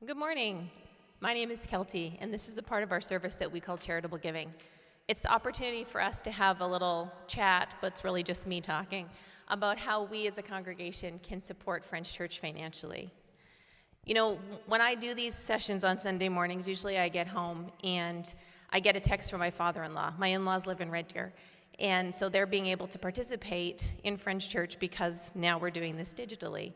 Good morning. My name is Kelty, and this is the part of our service that we call charitable giving. It's the opportunity for us to have a little chat, but it's really just me talking, about how we as a congregation can support Friends Church financially. You know, when I do these sessions on Sunday mornings, usually I get home and I get a text from my father-in-law. My in-laws live in Red Deer, and so they're being able to participate in Friends Church because now we're doing this digitally.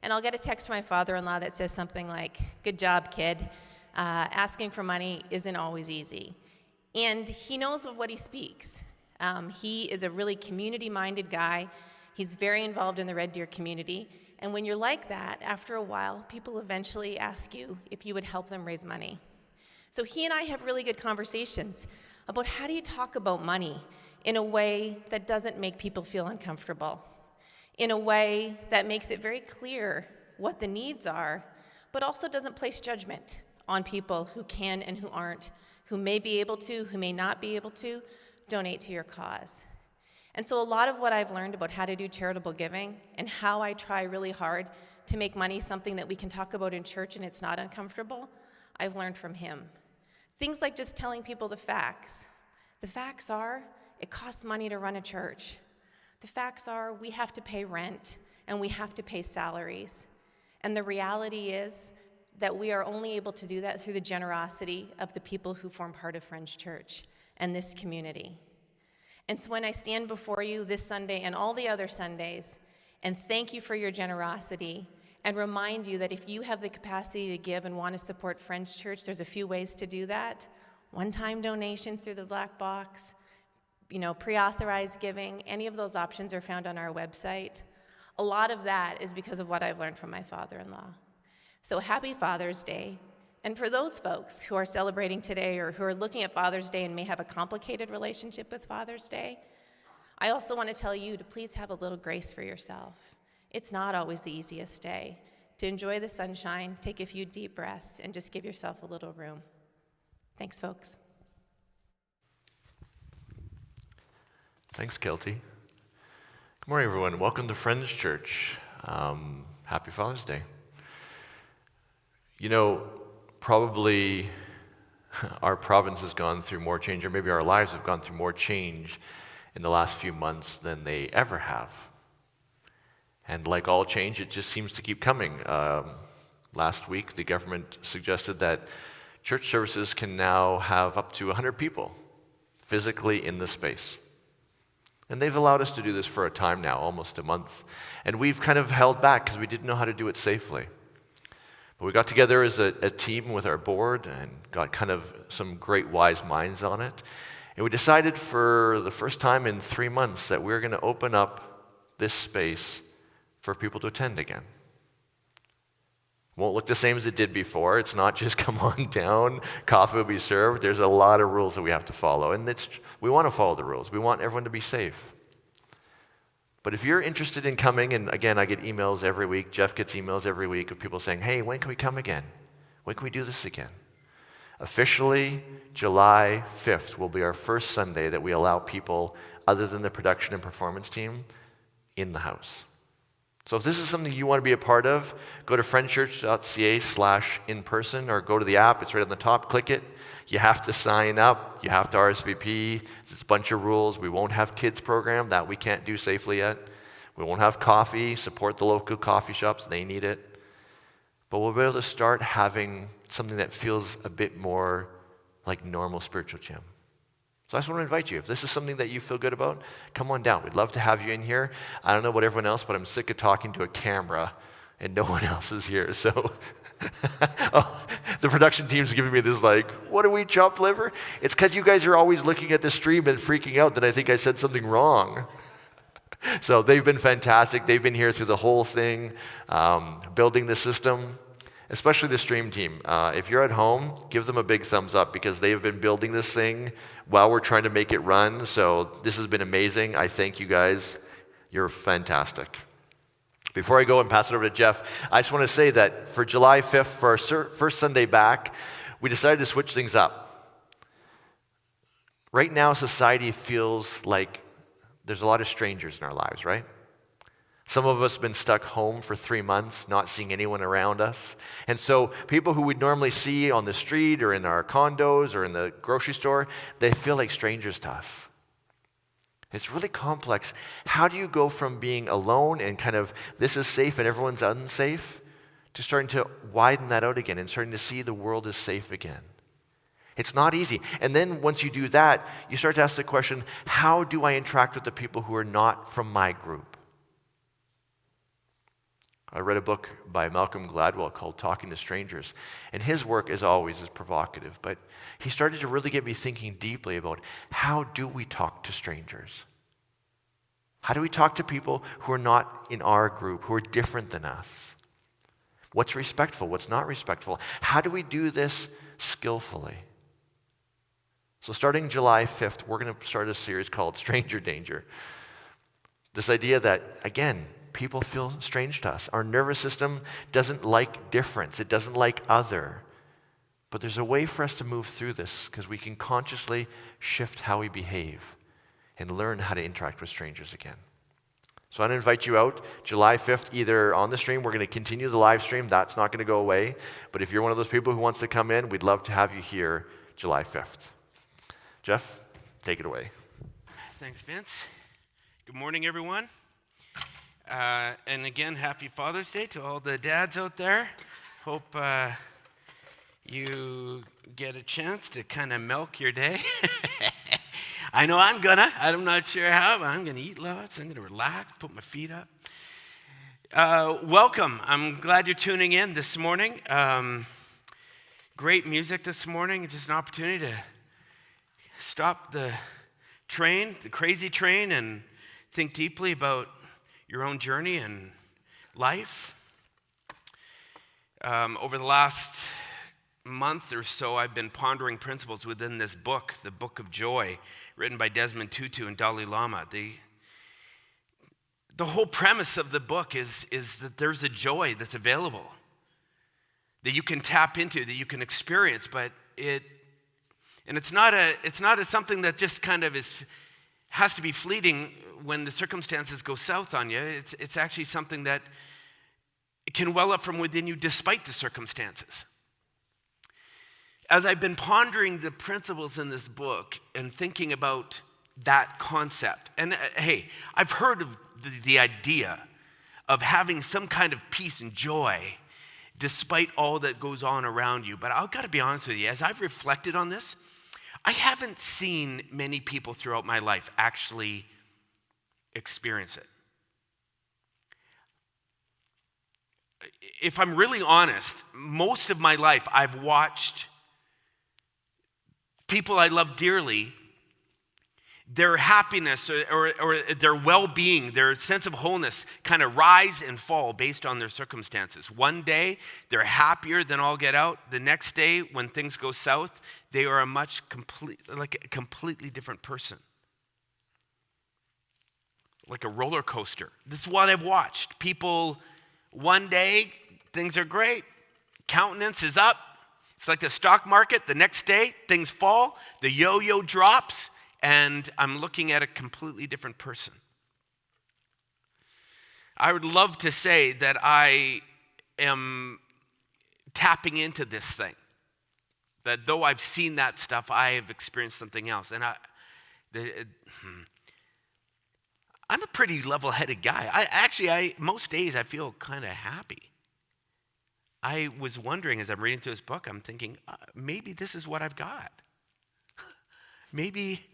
And I'll get a text from my father-in-law that says something like, "Good job, kid. Asking for money isn't always easy." And he knows of what he speaks. He is a really community-minded guy. He's very involved in the Red Deer community. And when you're like that, after a while, people eventually ask you if you would help them raise money. So he and I have really good conversations about how do you talk about money in a way that doesn't make people feel uncomfortable, in a way that makes it very clear what the needs are, but also doesn't place judgment on people who can and who aren't, who may be able to, who may not be able to, donate to your cause. And so a lot of what I've learned about how to do charitable giving and how I try really hard to make money something that we can talk about in church and it's not uncomfortable, I've learned from him. Things like just telling people the facts. The facts are, it costs money to run a church. The facts are, we have to pay rent and we have to pay salaries. And the reality is that we are only able to do that through the generosity of the people who form part of Friends Church and this community. And so when I stand before you this Sunday and all the other Sundays and thank you for your generosity and remind you that if you have the capacity to give and want to support Friends Church, there's a few ways to do that. One-time donations through the black box, pre-authorized giving, any of those options are found on our website. A lot of that is because of what I've learned from my father-in-law. So happy Father's Day. And for those folks who are celebrating today or who are looking at Father's Day and may have a complicated relationship with Father's Day, I also want to tell you to please have a little grace for yourself. It's not always the easiest day. To enjoy the sunshine, take a few deep breaths, and just give yourself a little room. Thanks, folks. Thanks, Kelty. Good morning, everyone. Welcome to Friends Church. Happy Father's Day. Probably our province has gone through more change, or maybe our lives have gone through more change in the last few months than they ever have. And like all change, it just seems to keep coming. Last week, the government suggested that church services can now have up to 100 people physically in the space. And they've allowed us to do this for a time now, almost a month. And we've kind of held back because we didn't know how to do it safely. But we got together as a team with our board and got kind of some great wise minds on it. And we decided for the first time in 3 months that we're going to open up this space for people to attend again. Won't look the same as it did before. It's not just come on down, coffee will be served. There's a lot of rules that we have to follow. And we want to follow the rules. We want everyone to be safe. But if you're interested in coming, and again, I get emails every week, Jeff gets emails every week of people saying, "Hey, when can we come again? When can we do this again?" Officially, July 5th will be our first Sunday that we allow people other than the production and performance team in the house. So if this is something you want to be a part of, go to friendschurch.ca/in-person or go to the app. It's right on the top. Click it. You have to sign up. You have to RSVP. There's a bunch of rules. We won't have kids program. That we can't do safely yet. We won't have coffee. Support the local coffee shops. They need it. But we'll be able to start having something that feels a bit more like normal spiritual gym. So I just want to invite you. If this is something that you feel good about, come on down. We'd love to have you in here. I don't know about everyone else, but I'm sick of talking to a camera and no one else is here. So the production team's giving me this what do we chop liver? It's because you guys are always looking at the stream and freaking out that I think I said something wrong. So they've been fantastic. They've been here through the whole thing, building the system. Especially the stream team. If you're at home, give them a big thumbs up because they have been building this thing while we're trying to make it run. So this has been amazing. I thank you guys. You're fantastic. Before I go and pass it over to Jeff, I just want to say that for July 5th, for our first Sunday back, we decided to switch things up. Right now, society feels like there's a lot of strangers in our lives, right? Some of us have been stuck home for 3 months, not seeing anyone around us. And so people who we'd normally see on the street or in our condos or in the grocery store, they feel like strangers to us. It's really complex. How do you go from being alone and kind of this is safe and everyone's unsafe to starting to widen that out again and starting to see the world is safe again? It's not easy. And then once you do that, you start to ask the question, how do I interact with the people who are not from my group? I read a book by Malcolm Gladwell called Talking to Strangers, and his work, as always, is provocative, but he started to really get me thinking deeply about how do we talk to strangers? How do we talk to people who are not in our group, who are different than us? What's respectful? What's not respectful? How do we do this skillfully? So starting July 5th, we're going to start a series called Stranger Danger. This idea that, again, people feel strange to us. Our nervous system doesn't like difference. It doesn't like other. But there's a way for us to move through this because we can consciously shift how we behave and learn how to interact with strangers again. So I want to invite you out July 5th, either on the stream. We're going to continue the live stream. That's not going to go away. But if you're one of those people who wants to come in, we'd love to have you here July 5th. Jeff, take it away. Thanks, Vince. Good morning, everyone. And again, happy Father's Day to all the dads out there. Hope you get a chance to kind of milk your day. I know I'm I'm not sure how, but I'm gonna eat lots. I'm gonna relax, put my feet up. Welcome. I'm glad you're tuning in this morning. Great music this morning. Just an opportunity to stop the train, the crazy train, and think deeply about your own journey and life. Over the last month or so, I've been pondering principles within this book, the Book of Joy, written by Desmond Tutu and Dalai Lama. The whole premise of the book is that there's a joy that's available, that you can tap into, that you can experience, but it's not something that just kind of has to be fleeting when the circumstances go south on you. It's actually something that can well up from within you despite the circumstances. As I've been pondering the principles in this book and thinking about that concept, and hey, I've heard of the idea of having some kind of peace and joy despite all that goes on around you, but I've got to be honest with you, as I've reflected on this, I haven't seen many people throughout my life actually experience it. If I'm really honest, most of my life I've watched people I love dearly, their happiness or their well-being, their sense of wholeness kind of rise and fall based on their circumstances. One day, they're happier than all get out. The next day, when things go south, they are a completely different person. Like a roller coaster. This is what I've watched. People, one day, things are great. Countenance is up. It's like the stock market. The next day, things fall. The yo-yo drops. And I'm looking at a completely different person. I would love to say that I am tapping into this thing. That though I've seen that stuff, I have experienced something else. And I'm a pretty level-headed guy. Most days I feel kind of happy. I was wondering as I'm reading through this book, I'm thinking, maybe this is what I've got. Maybe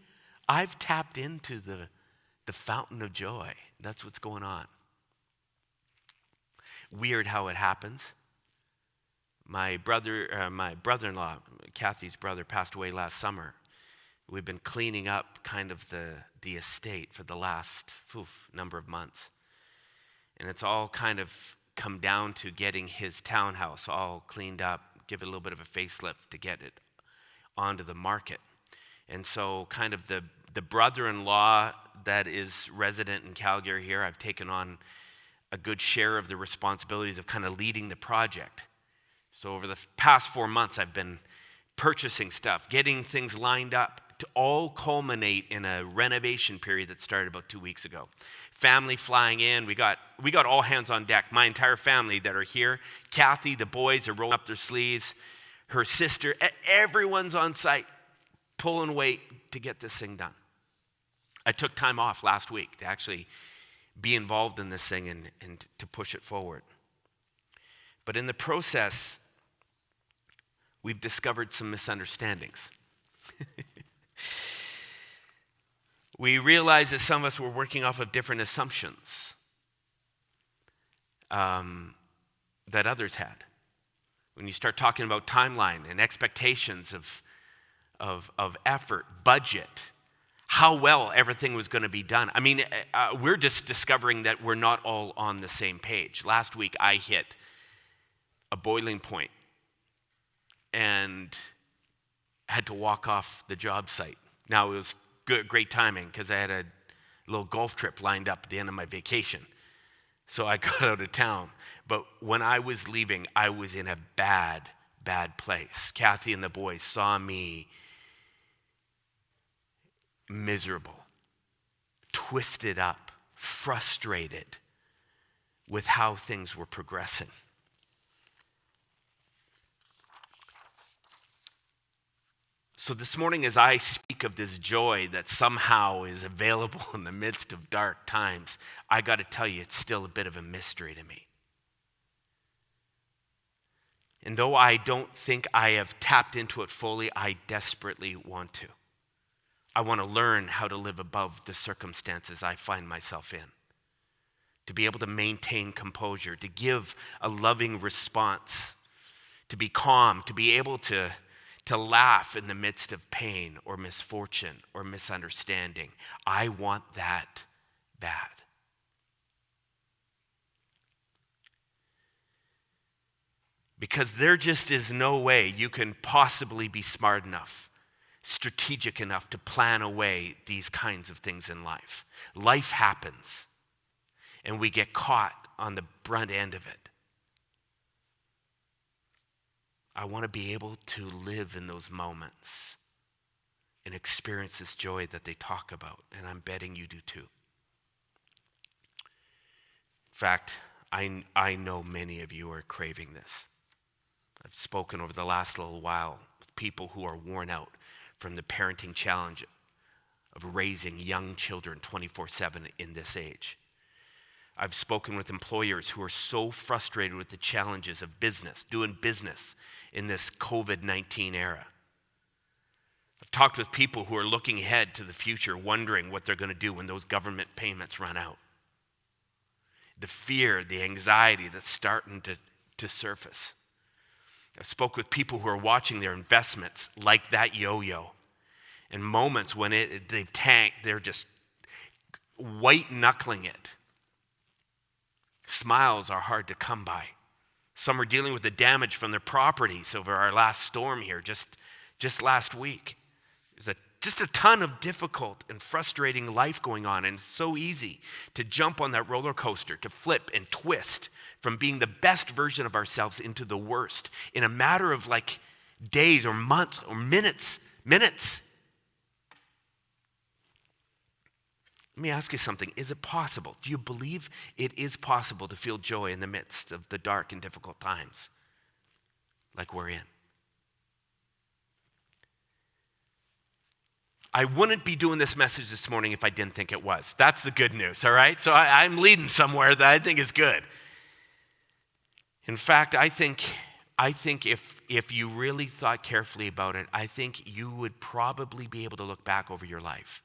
I've tapped into the fountain of joy. That's what's going on. Weird how it happens. My brother-in-law, Kathy's brother, passed away last summer. We've been cleaning up kind of the estate for the last number of months. And it's all kind of come down to getting his townhouse all cleaned up, give it a little bit of a facelift to get it onto the market. And so kind of the brother-in-law that is resident in Calgary here, I've taken on a good share of the responsibilities of kind of leading the project. So over the past 4 months, I've been purchasing stuff, getting things lined up, to all culminate in a renovation period that started about 2 weeks ago. Family flying in. We got all hands on deck. My entire family that are here. Kathy, the boys are rolling up their sleeves. Her sister, everyone's on site, pulling weight to get this thing done. I took time off last week to actually be involved in this thing and to push it forward. But in the process, we've discovered some misunderstandings. We realized that some of us were working off of different assumptions that others had. When you start talking about timeline and expectations of effort, budget, how well everything was going to be done. I mean, we're just discovering that we're not all on the same page. Last week, I hit a boiling point and had to walk off the job site. Now, it was great timing because I had a little golf trip lined up at the end of my vacation. So I got out of town. But when I was leaving, I was in a bad place. Kathy and the boys saw me miserable, twisted up, frustrated with how things were progressing. So this morning, as I speak of this joy that somehow is available in the midst of dark times, I got to tell you, it's still a bit of a mystery to me. And though I don't think I have tapped into it fully, I desperately want to. I want to learn how to live above the circumstances I find myself in, to be able to maintain composure, to give a loving response, to be calm, to be able to laugh in the midst of pain or misfortune or misunderstanding. I want that bad. Because there just is no way you can possibly be smart enough, strategic enough to plan away these kinds of things in life. Life happens, and we get caught on the brunt end of it. I want to be able to live in those moments and experience this joy that they talk about, and I'm betting you do too. In fact, I know many of you are craving this. I've spoken over the last little while with people who are worn out from the parenting challenge of raising young children 24/7 in this age. I've spoken with employers who are so frustrated with the challenges of business, doing business in this COVID-19 era. I've talked with people who are looking ahead to the future, wondering what they're going to do when those government payments run out. The fear, the anxiety that's starting to surface. I've spoke with people who are watching their investments like that yo-yo. And moments when they've tanked, they're just white-knuckling it. Smiles are hard to come by. Some are dealing with the damage from their properties over our last storm here, just last week. There's just a ton of difficult and frustrating life going on, and it's so easy to jump on that roller coaster, to flip and twist from being the best version of ourselves into the worst in a matter of like days or months or minutes. Let me ask you something. Is it possible? Do you believe it is possible to feel joy in the midst of the dark and difficult times like we're in? I wouldn't be doing this message this morning if I didn't think it was. That's the good news, all right? So I'm leading somewhere that I think is good. In fact, I think if you really thought carefully about it, I think you would probably be able to look back over your life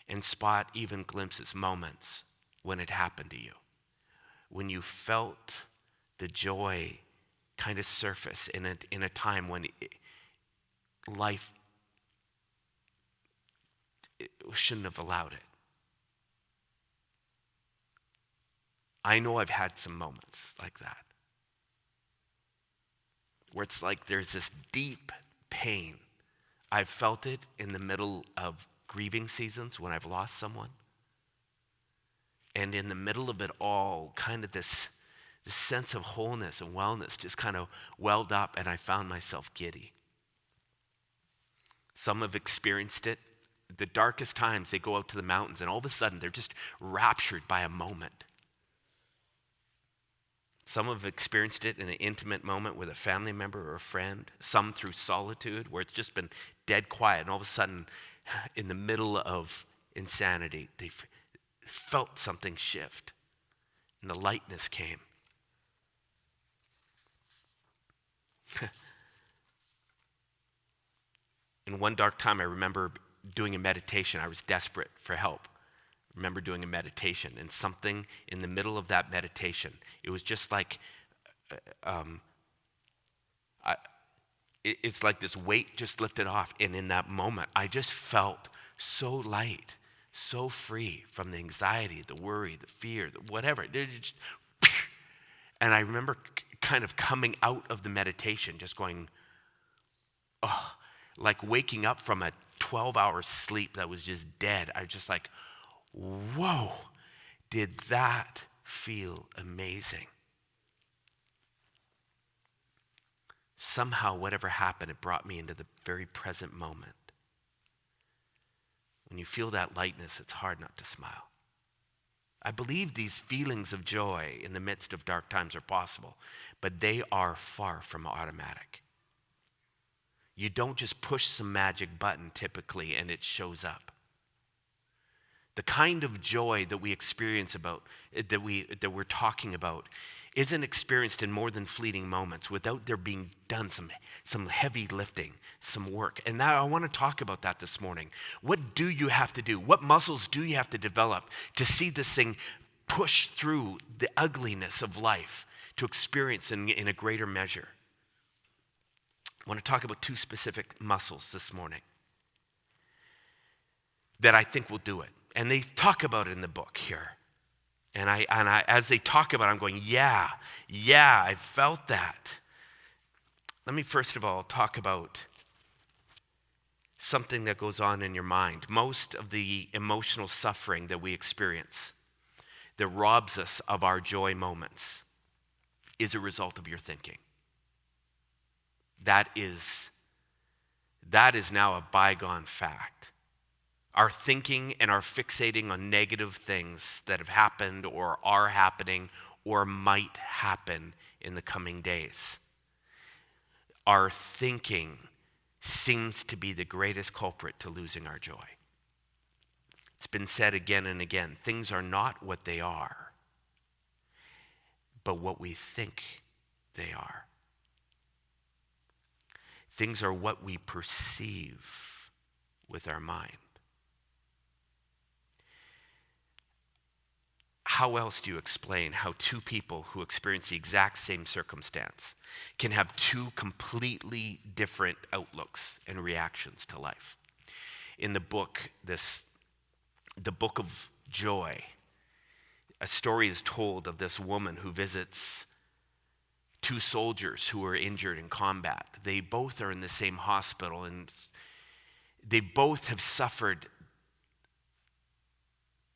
and spot even glimpses, moments when it happened to you, when you felt the joy kind of surface in a time when life shouldn't have allowed it. I know I've had some moments like that, where it's like there's this deep pain. I've felt it in the middle of grieving seasons when I've lost someone. And in the middle of it all, kind of this sense of wholeness and wellness just kind of welled up, and I found myself giddy. Some have experienced it. The darkest times, they go out to the mountains, and all of a sudden, they're just raptured by a moment. Some have experienced it in an intimate moment with a family member or a friend. Some through solitude, where it's just been dead quiet, and all of a sudden, in the middle of insanity, they felt something shift, and the lightness came. In one dark time, I remember doing a meditation. I was desperate for help. I remember doing a meditation, and something in the middle of that meditation, it was just like, it's like this weight just lifted off. And in that moment, I just felt so light, so free from the anxiety, the worry, the fear, whatever. And I remember kind of coming out of the meditation, just going, oh, like waking up from a 12-hour sleep that was just dead. I was just like, whoa, did that feel amazing? Somehow, whatever happened, it brought me into the very present moment. When you feel that lightness, it's hard not to smile. I believe these feelings of joy in the midst of dark times are possible, but they are far from automatic. You don't just push some magic button typically and it shows up. The kind of joy that we experience that we're talking about isn't experienced in more than fleeting moments without there being done some heavy lifting, some work. And now I want to talk about that this morning. What do you have to do? What muscles do you have to develop to see this thing push through the ugliness of life to experience in a greater measure? I want to talk about two specific muscles this morning that I think will do it. And they talk about it in the book here. And I as they talk about it, I'm going, yeah, I felt that. Let me first of all talk about something that goes on in your mind. Most of the emotional suffering that we experience that robs us of our joy moments is a result of your thinking. That is now a bygone fact. Our thinking and our fixating on negative things that have happened or are happening or might happen in the coming days. Our thinking seems to be the greatest culprit to losing our joy. It's been said again and again, things are not what they are, but what we think they are. Things are what we perceive with our mind. How else do you explain how two people who experience the exact same circumstance can have two completely different outlooks and reactions to life? In the book, the book of joy, a story is told of this woman who visits two soldiers who are injured in combat. They both are in the same hospital, and they both have suffered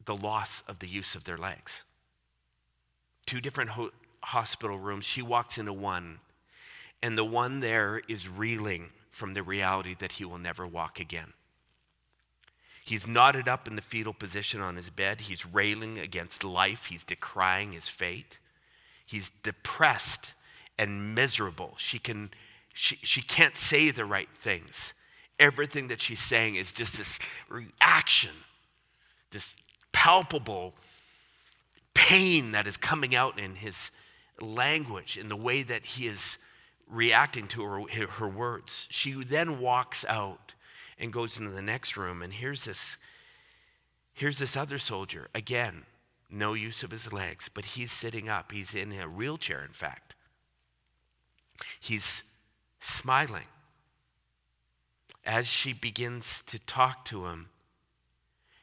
the loss of the use of their legs. Two different hospital rooms. She walks into one, and the one there is reeling from the reality that he will never walk again. He's knotted up in the fetal position on his bed. He's railing against life. He's decrying his fate. He's depressed and miserable. She can't say the right things. Everything that she's saying is just this reaction, this palpable pain that is coming out in his language, in the way that he is reacting to her words. She then walks out and goes into the next room, and here's this other soldier. Again, no use of his legs, but he's sitting up. He's in a wheelchair, in fact. He's smiling. As she begins to talk to him,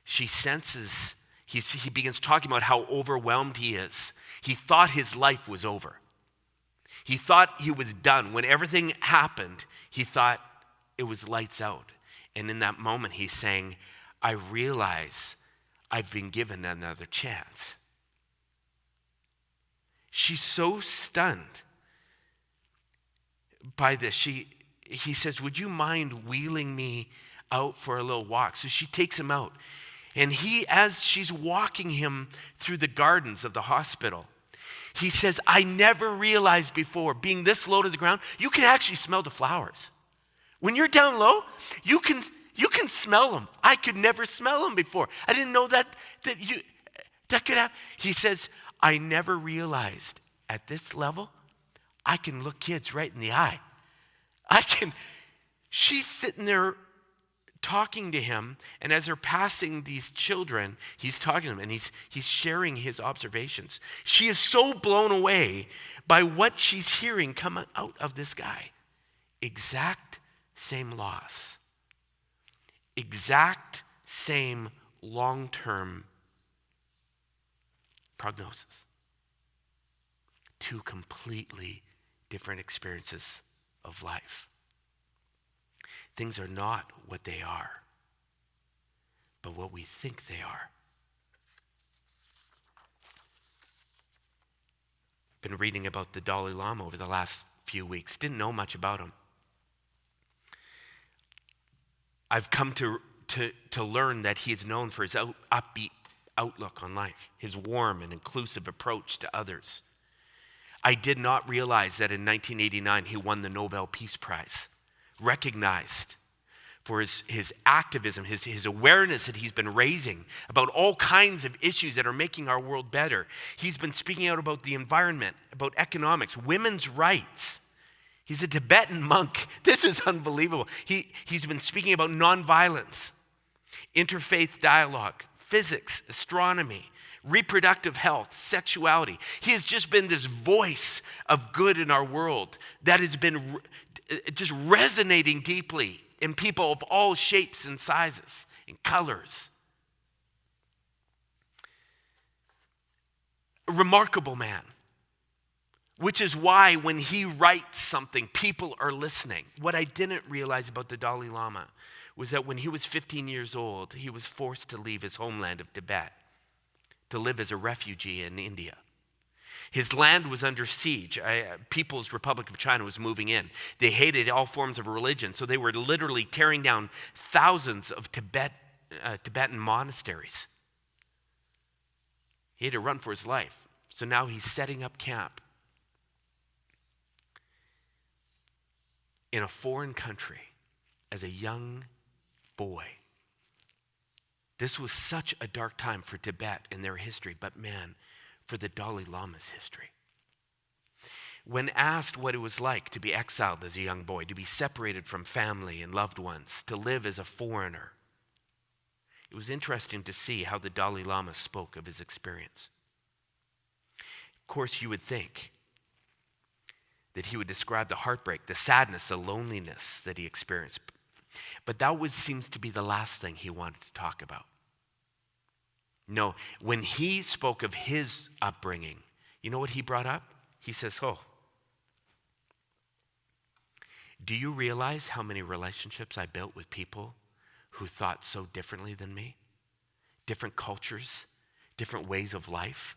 she senses, he begins talking about how overwhelmed he is. He thought his life was over. He thought he was done. When everything happened, he thought it was lights out. And in that moment, he's saying, I realize I've been given another chance. She's so stunned by this. he says, would you mind wheeling me out for a little walk? So she takes him out. And as she's walking him through the gardens of the hospital, he says, I never realized before, being this low to the ground, you can actually smell the flowers. When you're down low, you can smell them. I could never smell them before. I didn't know that could happen. He says, I never realized at this level, I can look kids right in the eye. She's sitting there talking to him, and as they're passing these children, he's talking to them, and he's sharing his observations. She is so blown away by what she's hearing come out of this guy. Exact same loss. Exact same long-term prognosis. Two completely different experiences of life. Things are not what they are, but what we think they are. Been reading about the Dalai Lama over the last few weeks. Didn't know much about him. I've come to learn that he is known for his upbeat outlook on life, his warm and inclusive approach to others. I did not realize that in 1989 he won the Nobel Peace Prize, recognized for his activism, his awareness that he's been raising about all kinds of issues that are making our world better. He's been speaking out about the environment, about economics, women's rights. He's a Tibetan monk. This is unbelievable. He's been speaking about nonviolence, interfaith dialogue, physics, astronomy, reproductive health, sexuality. He has just been this voice of good in our world that has been just resonating deeply in people of all shapes and sizes and colors. A remarkable man, which is why when he writes something, people are listening. What I didn't realize about the Dalai Lama was that when he was 15 years old, he was forced to leave his homeland of Tibet to live as a refugee in India. His land was under siege. People's Republic of China was moving in. They hated all forms of religion, so they were literally tearing down thousands of Tibetan monasteries. He had to run for his life. So now he's setting up camp in a foreign country as a young boy. This was such a dark time for Tibet in their history, but man, for the Dalai Lama's history. When asked what it was like to be exiled as a young boy, to be separated from family and loved ones, to live as a foreigner, it was interesting to see how the Dalai Lama spoke of his experience. Of course, you would think that he would describe the heartbreak, the sadness, the loneliness that he experienced. But that seems to be the last thing he wanted to talk about. No, when he spoke of his upbringing, you know what he brought up? He says, do you realize how many relationships I built with people who thought so differently than me? Different cultures, different ways of life?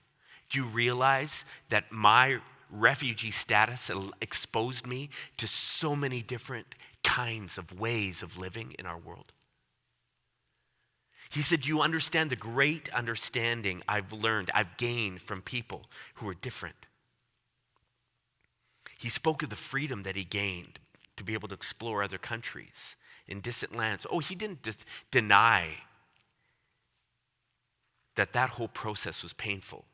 Do you realize that my refugee status exposed me to so many different kinds of ways of living in our world? He said, you understand the great understanding I've gained from people who are different. He spoke of the freedom that he gained to be able to explore other countries in distant lands. He didn't deny that whole process was painful,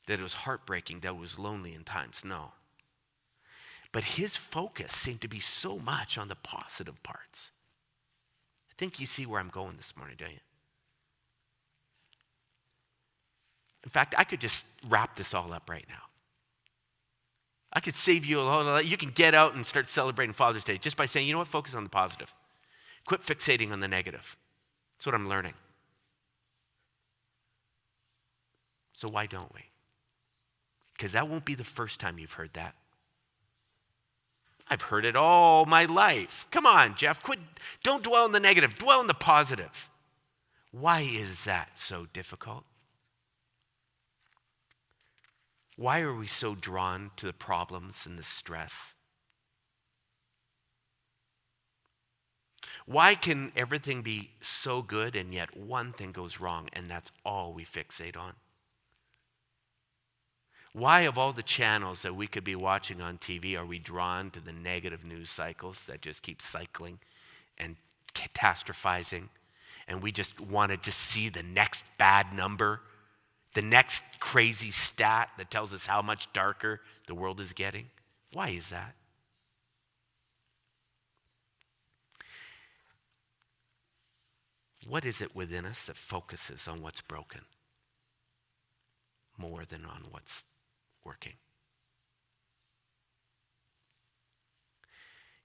that it was heartbreaking, that it was lonely in times. No. But his focus seemed to be so much on the positive parts. I think you see where I'm going this morning, don't you? In fact, I could just wrap this all up right now. I could save you a whole lot. You can get out and start celebrating Father's Day just by saying, you know what, focus on the positive. Quit fixating on the negative. That's what I'm learning. So why don't we? Because that won't be the first time you've heard that. I've heard it all my life. Come on, Jeff, don't dwell on the negative, dwell on the positive. Why is that so difficult? Why are we so drawn to the problems and the stress? Why can everything be so good and yet one thing goes wrong and that's all we fixate on? Why, of all the channels that we could be watching on TV, are we drawn to the negative news cycles that just keep cycling and catastrophizing? And we just want to just see the next bad number, the next crazy stat that tells us how much darker the world is getting? Why is that? What is it within us that focuses on what's broken more than on what's working?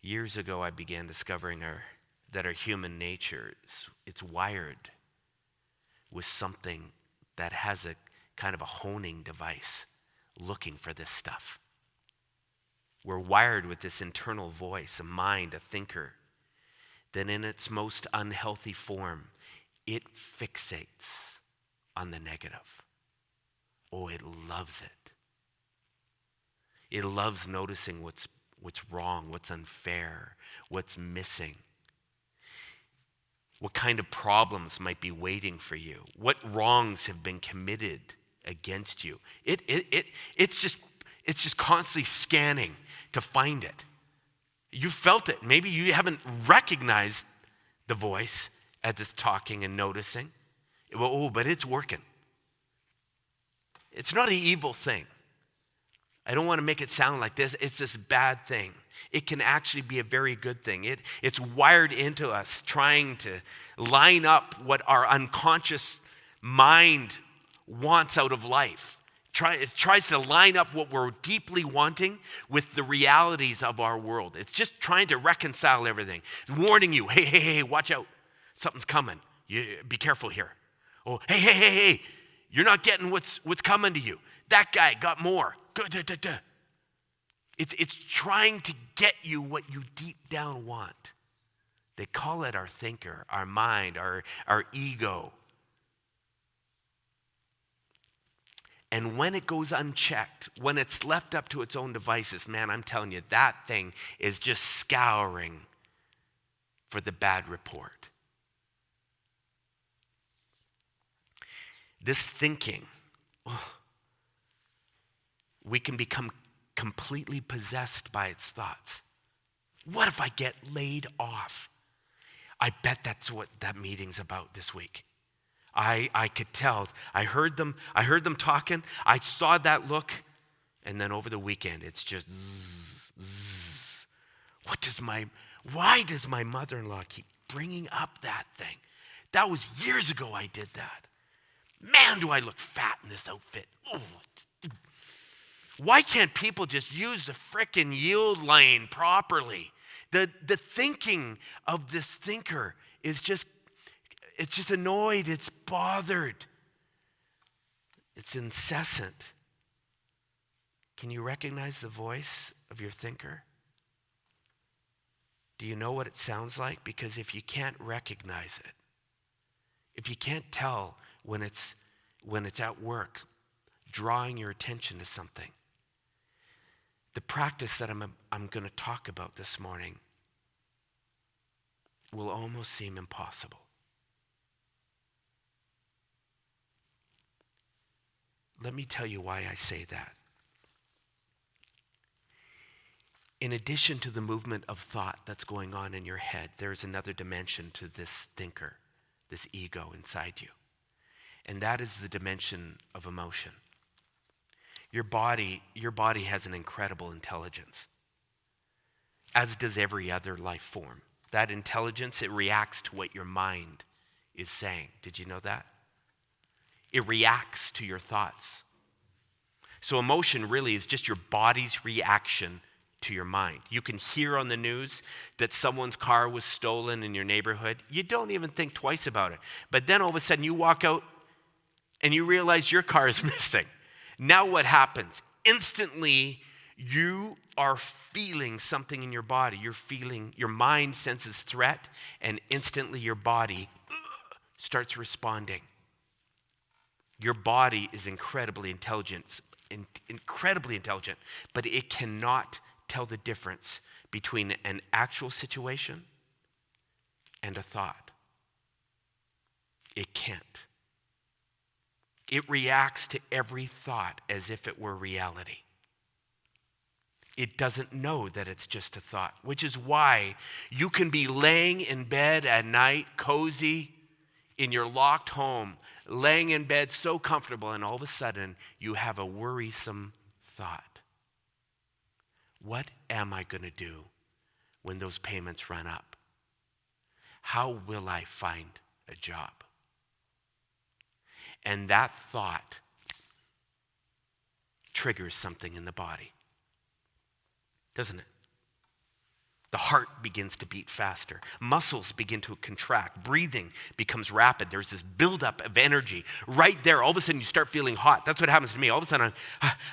Years ago, I began discovering that our human nature, it's wired with something that has a kind of a honing device looking for this stuff. We're wired with this internal voice, a mind, a thinker, that in its most unhealthy form, it fixates on the negative. Oh, it loves it. It loves noticing what's wrong, what's unfair, what's missing. What kind of problems might be waiting for you? What wrongs have been committed against you? It's just constantly scanning to find it. You felt it. Maybe you haven't recognized the voice as it's talking and noticing. Oh, but it's working. It's not an evil thing. I don't want to make it sound like this. It's this bad thing. It can actually be a very good thing. It's wired into us, trying to line up what our unconscious mind wants out of life. It tries to line up what we're deeply wanting with the realities of our world. It's just trying to reconcile everything. Warning you, hey, watch out. Something's coming. Be careful here. Oh, hey, you're not getting what's coming to you. That guy got more. It's trying to get you what you deep down want. They call it our thinker, our mind, our ego. And when it goes unchecked, when it's left up to its own devices, man, I'm telling you, that thing is just scouring for the bad report. This thinking, we can become completely possessed by its thoughts. What if I get laid off? I bet that's what that meeting's about this week. I could tell. I heard them talking. I saw that look. And then over the weekend, it's just zzz. Why does my mother-in-law keep bringing up that thing? That was years ago I did that. Man, do I look fat in this outfit. Ooh. Why can't people just use the frickin' yield lane properly? The thinking of this thinker is just, it's just annoyed, it's bothered. It's incessant. Can you recognize the voice of your thinker? Do you know what it sounds like? Because if you can't recognize it, if you can't tell when it's at work, drawing your attention to something, the practice that I'm going to talk about this morning will almost seem impossible. Let me tell you why I say that. In addition to the movement of thought that's going on in your head, there's another dimension to this thinker, this ego inside you. And that is the dimension of emotion. Your body has an incredible intelligence, as does every other life form. That intelligence, it reacts to what your mind is saying. Did you know that? It reacts to your thoughts. So emotion really is just your body's reaction to your mind. You can hear on the news that someone's car was stolen in your neighborhood. You don't even think twice about it. But then all of a sudden you walk out and you realize your car is missing. Now what happens? Instantly you are feeling something in your body. Your mind senses threat, and instantly your body starts responding. Your body is incredibly intelligent, but it cannot tell the difference between an actual situation and a thought. It can't. It reacts to every thought as if it were reality. It doesn't know that it's just a thought, which is why you can be laying in bed at night, cozy, in your locked home, laying in bed so comfortable, and all of a sudden you have a worrisome thought. What am I going to do when those payments run up? How will I find a job? And that thought triggers something in the body, doesn't it? The heart begins to beat faster. Muscles begin to contract. Breathing becomes rapid. There's this buildup of energy right there. All of a sudden, you start feeling hot. That's what happens to me. All of a sudden,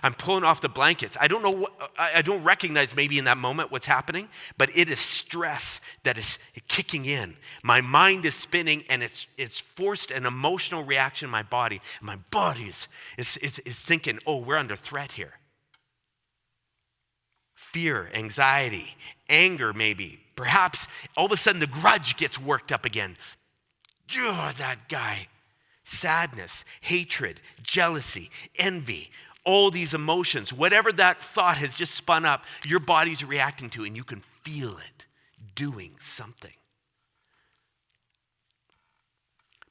I'm pulling off the blankets. I don't know I don't recognize maybe in that moment what's happening, but it is stress that is kicking in. My mind is spinning, and it's forced an emotional reaction in my body. My body is thinking, oh, we're under threat here. Fear, anxiety, anger maybe. Perhaps all of a sudden the grudge gets worked up again. Oh, that guy. Sadness, hatred, jealousy, envy, all these emotions, whatever that thought has just spun up, your body's reacting to, and you can feel it doing something.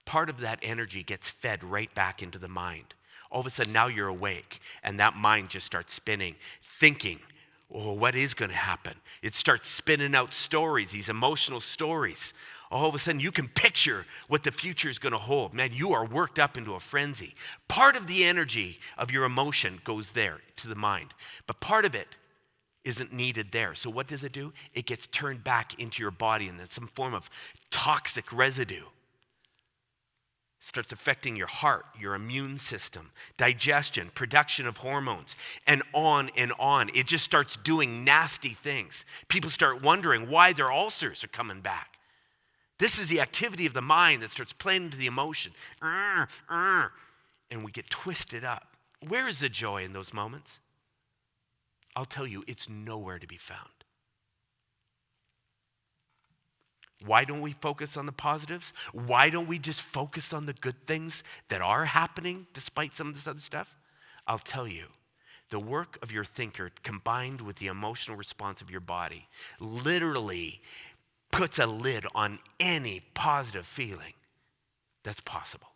Part of that energy gets fed right back into the mind. All of a sudden now you're awake, and that mind just starts spinning, thinking, oh, what is going to happen? It starts spinning out stories, these emotional stories. All of a sudden, you can picture what the future is going to hold. Man, you are worked up into a frenzy. Part of the energy of your emotion goes there to the mind, but part of it isn't needed there. So what does it do? It gets turned back into your body, and there's some form of toxic residue. Starts affecting your heart, your immune system, digestion, production of hormones, and on and on. It just starts doing nasty things. People start wondering why their ulcers are coming back. This is the activity of the mind that starts playing into the emotion. And we get twisted up. Where is the joy in those moments? I'll tell you, it's nowhere to be found. Why don't we focus on the positives? Why don't we just focus on the good things that are happening despite some of this other stuff? I'll tell you, the work of your thinker combined with the emotional response of your body literally puts a lid on any positive feeling that's possible.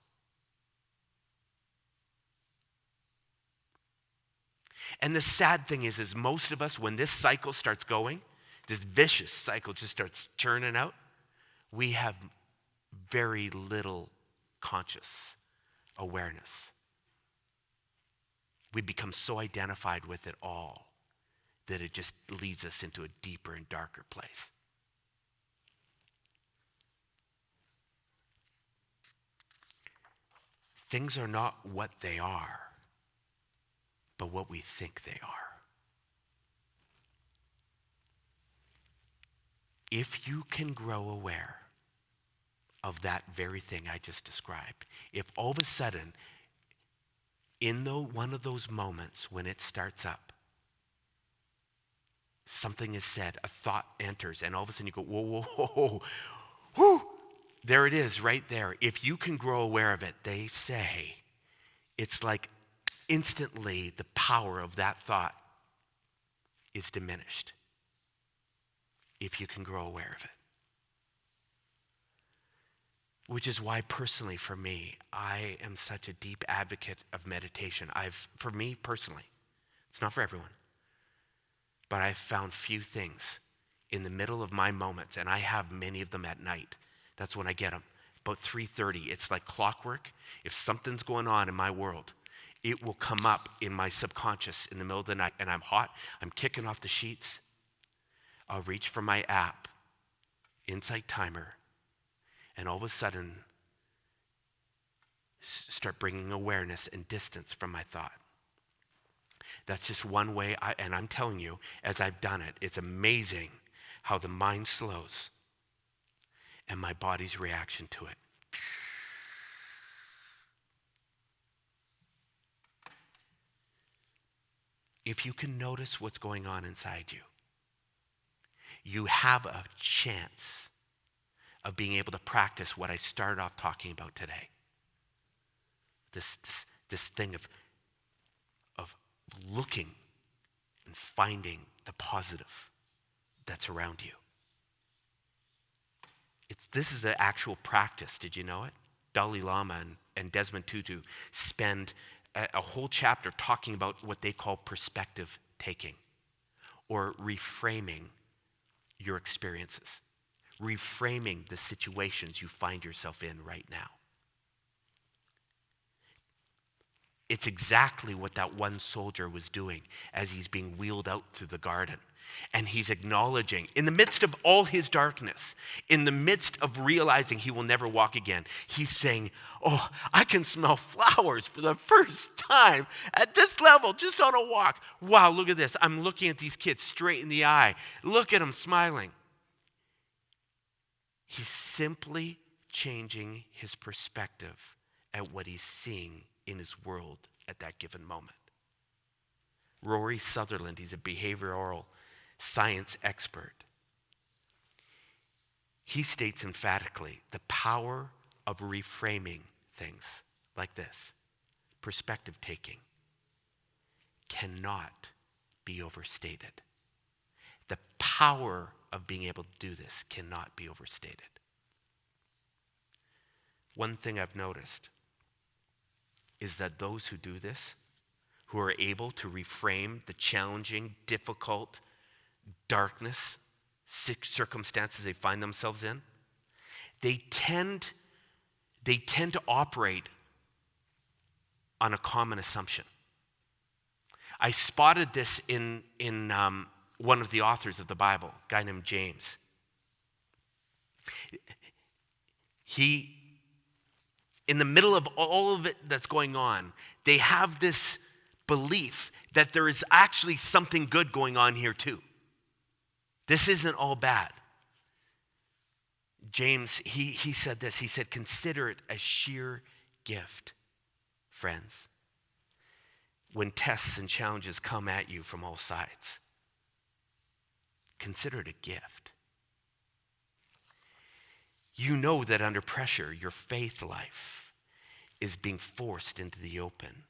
And the sad thing is most of us, when this cycle starts going, this vicious cycle just starts churning out, we have very little conscious awareness. We become so identified with it all that it just leads us into a deeper and darker place. Things are not what they are, but what we think they are. If you can grow aware of that very thing I just described, if all of a sudden, in one of those moments when it starts up, something is said, a thought enters, and all of a sudden you go, whoa, whoa, whoa, whoa, whoo, there it is right there. If you can grow aware of it, they say, it's like instantly the power of that thought is diminished. If you can grow aware of it. Which is why personally for me, I am such a deep advocate of meditation. For me personally, it's not for everyone, but I've found few things in the middle of my moments, and I have many of them at night. That's when I get them. About 3:30, it's like clockwork. If something's going on in my world, it will come up in my subconscious in the middle of the night, and I'm hot, I'm kicking off the sheets. I'll reach for my app, Insight Timer, and all of a sudden, start bringing awareness and distance from my thought. That's just one way, and I'm telling you, as I've done it, it's amazing how the mind slows and my body's reaction to it. If you can notice what's going on inside you, you have a chance of being able to practice what I started off talking about today. This thing of looking and finding the positive that's around you. This is an actual practice. Did you know it? Dalai Lama and Desmond Tutu spend a whole chapter talking about what they call perspective taking, or reframing your experiences, reframing the situations you find yourself in right now. It's exactly what that one soldier was doing as he's being wheeled out through the garden. And he's acknowledging, in the midst of all his darkness, in the midst of realizing he will never walk again, he's saying, oh, I can smell flowers for the first time at this level, just on a walk. Wow, look at this. I'm looking at these kids straight in the eye. Look at them smiling. He's simply changing his perspective at what he's seeing in his world at that given moment. Rory Sutherland, he's a behavioral science expert. He states emphatically the power of reframing things like this, perspective taking, cannot be overstated. The power of being able to do this cannot be overstated. One thing I've noticed is that those who do this, who are able to reframe the challenging, difficult, darkness, circumstances they find themselves in, they tend to operate on a common assumption. I spotted this in one of the authors of the Bible, a guy named James. He, in the middle of all of it that's going on, they have this belief that there is actually something good going on here too. This isn't all bad. James, he said this. He said, consider it a sheer gift, friends, when tests and challenges come at you from all sides. Consider it a gift. You know that under pressure, your faith life is being forced into the open,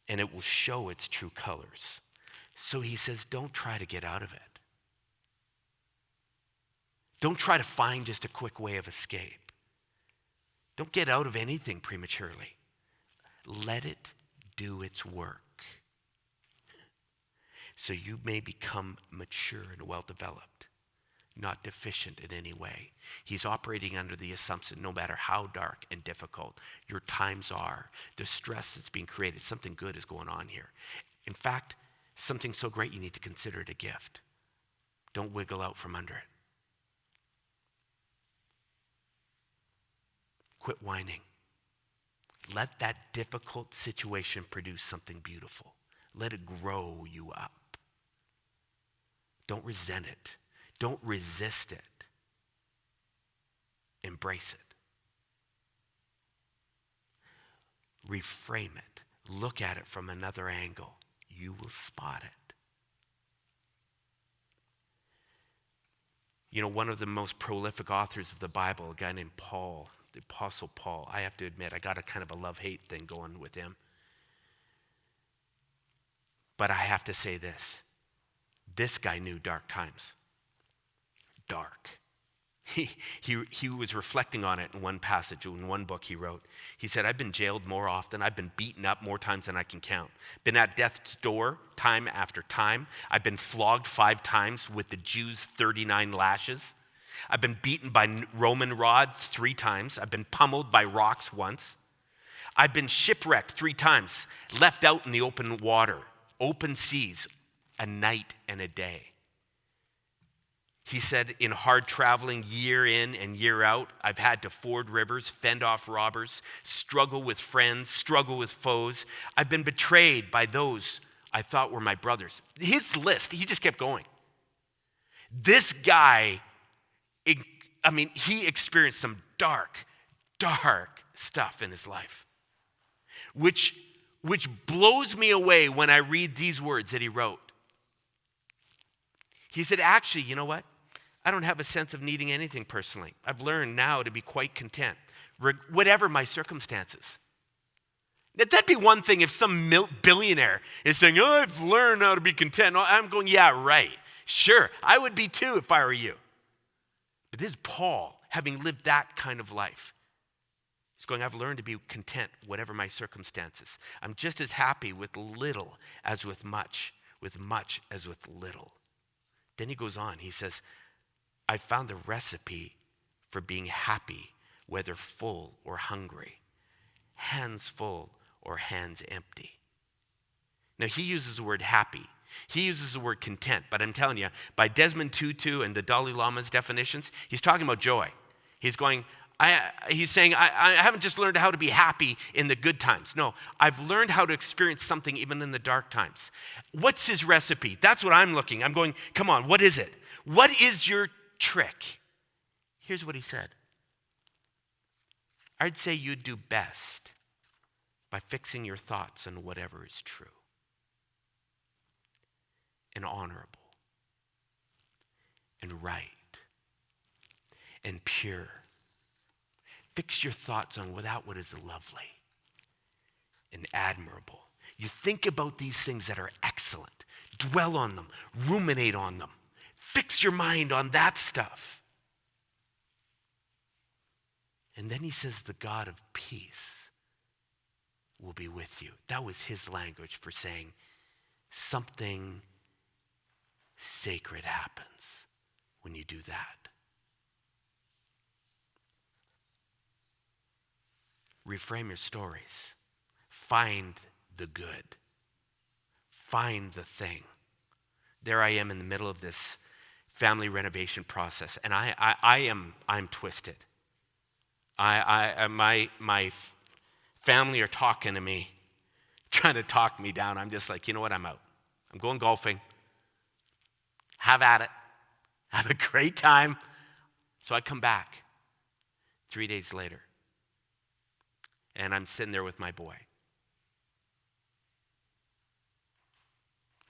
and it will show its true colors. So he says, don't try to get out of it. Don't try to find just a quick way of escape. Don't get out of anything prematurely. Let it do its work so you may become mature and well-developed, not deficient in any way. He's operating under the assumption no matter how dark and difficult your times are, the stress that's being created, something good is going on here. In fact, something so great you need to consider it a gift. Don't wiggle out from under it. Quit whining. Let that difficult situation produce something beautiful. Let it grow you up. Don't resent it. Don't resist it. Embrace it. Reframe it. Look at it from another angle. You will spot it. You know, one of the most prolific authors of the Bible, a guy named Paul, the Apostle Paul, I have to admit, I got a kind of a love-hate thing going with him. But I have to say this. This guy knew dark times. Dark. He was reflecting on it in one passage, in one book he wrote. He said, I've been jailed more often. I've been beaten up more times than I can count. Been at death's door time after time. I've been flogged 5 times with the Jews' 39 lashes. I've been beaten by Roman rods 3 times. I've been pummeled by rocks once. I've been shipwrecked 3 times, left out in the open water, open seas, a night and a day. He said, in hard traveling year in and year out, I've had to ford rivers, fend off robbers, struggle with friends, struggle with foes. I've been betrayed by those I thought were my brothers. His list, he just kept going. This guy, he experienced some dark stuff in his life, which blows me away when I read these words that he wrote. He said, actually, you know what? I don't have a sense of needing anything personally. I've learned now to be quite content, whatever my circumstances. That'd be one thing if some billionaire is saying, oh, I've learned how to be content. I'm going, yeah, right. Sure, I would be too if I were you. But this is Paul, having lived that kind of life. He's going, I've learned to be content, whatever my circumstances. I'm just as happy with little as with much as with little. Then he goes on, he says, I found the recipe for being happy, whether full or hungry, hands full or hands empty. Now he uses the word happy. He uses the word content, but I'm telling you, by Desmond Tutu and the Dalai Lama's definitions, he's talking about joy. He's saying, I haven't just learned how to be happy in the good times. No, I've learned how to experience something even in the dark times. What's his recipe? That's what I'm looking. I'm going, come on, what is it? What is your trick? Here's what he said. I'd say you'd do best by fixing your thoughts on whatever is true and honorable and right and pure. Fix your thoughts on what is lovely and admirable. You think about these things that are excellent. Dwell on them. Ruminate on them. Fix your mind on that stuff. And then he says, the God of peace will be with you. That was his language for saying something sacred happens when you do that. Reframe your stories. Find the good. Find the thing. There I am in the middle of this family renovation process, and I'm twisted. My family are talking to me, trying to talk me down. I'm just like, you know what? I'm out. I'm going golfing. Have at it. Have a great time. So I come back 3 days later. And I'm sitting there with my boy.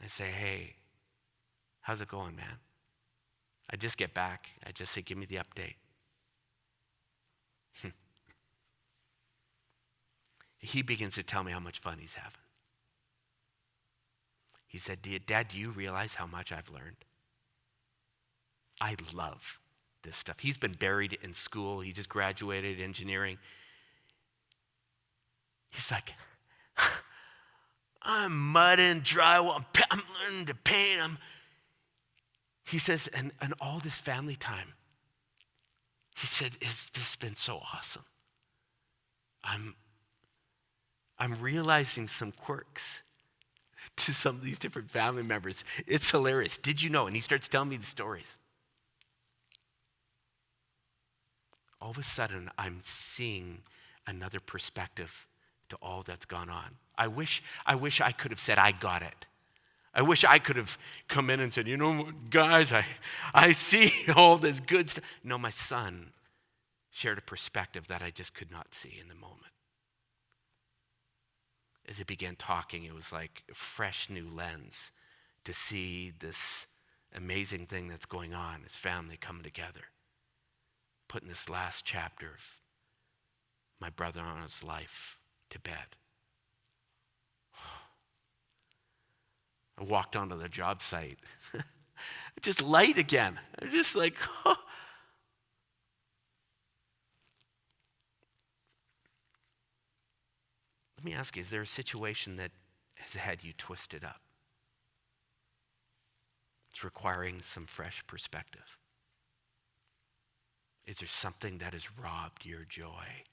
I say, hey, how's it going, man? I just get back. I just say, give me the update. He begins to tell me how much fun he's having. He said, Dad, do you realize how much I've learned? I love this stuff. He's been buried in school. He just graduated engineering. He's like, I'm mudding drywall. I'm learning to paint. He says, and all this family time, he said, this has been so awesome. I'm realizing some quirks to some of these different family members. It's hilarious. Did you know? And he starts telling me the stories. All of a sudden, I'm seeing another perspective to all that's gone on. I wish I could have said, I got it. I wish I could have come in and said, you know, guys, I see all this good stuff. No, my son shared a perspective that I just could not see in the moment. As he began talking, it was like a fresh new lens to see this amazing thing that's going on, his family coming together, putting this last chapter of my brother-in-law's life to bed. I walked onto the job site. Just light again. I'm just like, oh. Let me ask you, is there a situation that has had you twisted up? It's requiring some fresh perspective. Is there something that has robbed your joy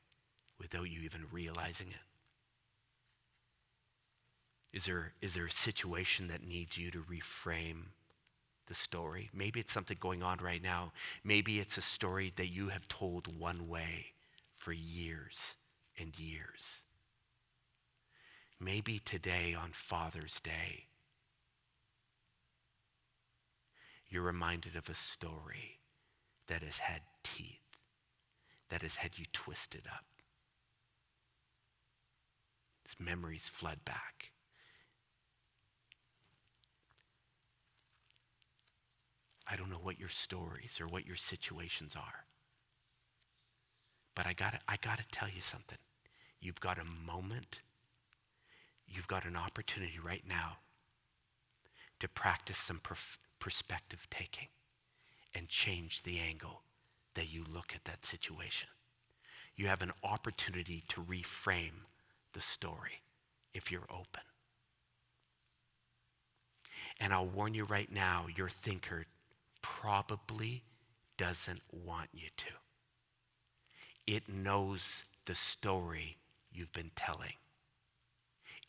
without you even realizing it? Is there a situation that needs you to reframe the story? Maybe it's something going on right now. Maybe it's a story that you have told one way for years and years. Maybe today on Father's Day, you're reminded of a story that has had teeth, that has had you twisted up. Its memories flood back. I don't know what your stories or what your situations are. But I gotta tell you something. You've got a moment, you've got an opportunity right now to practice some perspective taking and change the angle that you look at that situation. You have an opportunity to reframe the story if you're open. And I'll warn you right now, your thinker probably doesn't want you to. It knows the story you've been telling.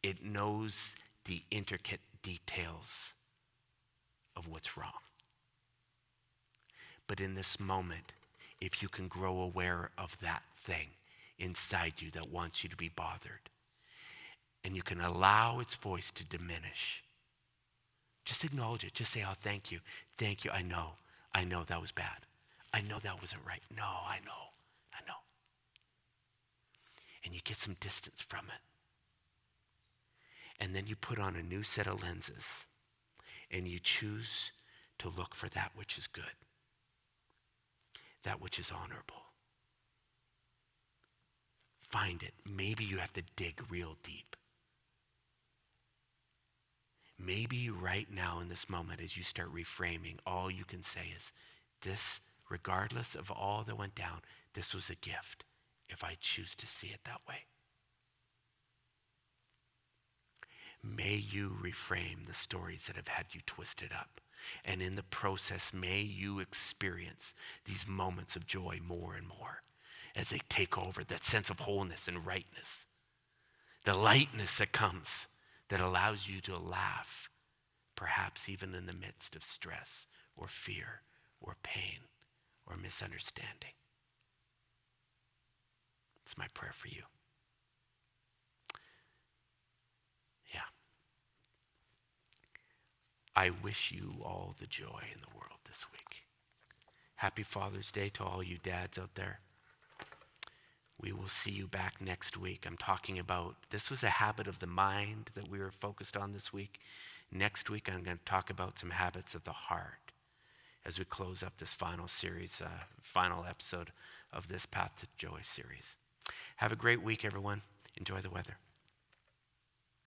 It knows the intricate details of what's wrong. But in this moment, if you can grow aware of that thing inside you that wants you to be bothered, and you can allow its voice to diminish, just acknowledge it. Just say, oh, thank you. Thank you. I know that was bad. I know that wasn't right. No, I know. And you get some distance from it. And then you put on a new set of lenses and you choose to look for that which is good, that which is honorable. Find it. Maybe you have to dig real deep. Maybe right now in this moment, as you start reframing, all you can say is, this, regardless of all that went down, this was a gift if I choose to see it that way. May you reframe the stories that have had you twisted up. And in the process, may you experience these moments of joy more and more as they take over, that sense of wholeness and rightness, the lightness that comes that allows you to laugh, perhaps even in the midst of stress or fear or pain or misunderstanding. It's my prayer for you. Yeah. I wish you all the joy in the world this week. Happy Father's Day to all you dads out there. We will see you back next week. I'm talking about, this was a habit of the mind that we were focused on this week. Next week, I'm going to talk about some habits of the heart as we close up this final series, final episode of this Path to Joy series. Have a great week, everyone. Enjoy the weather.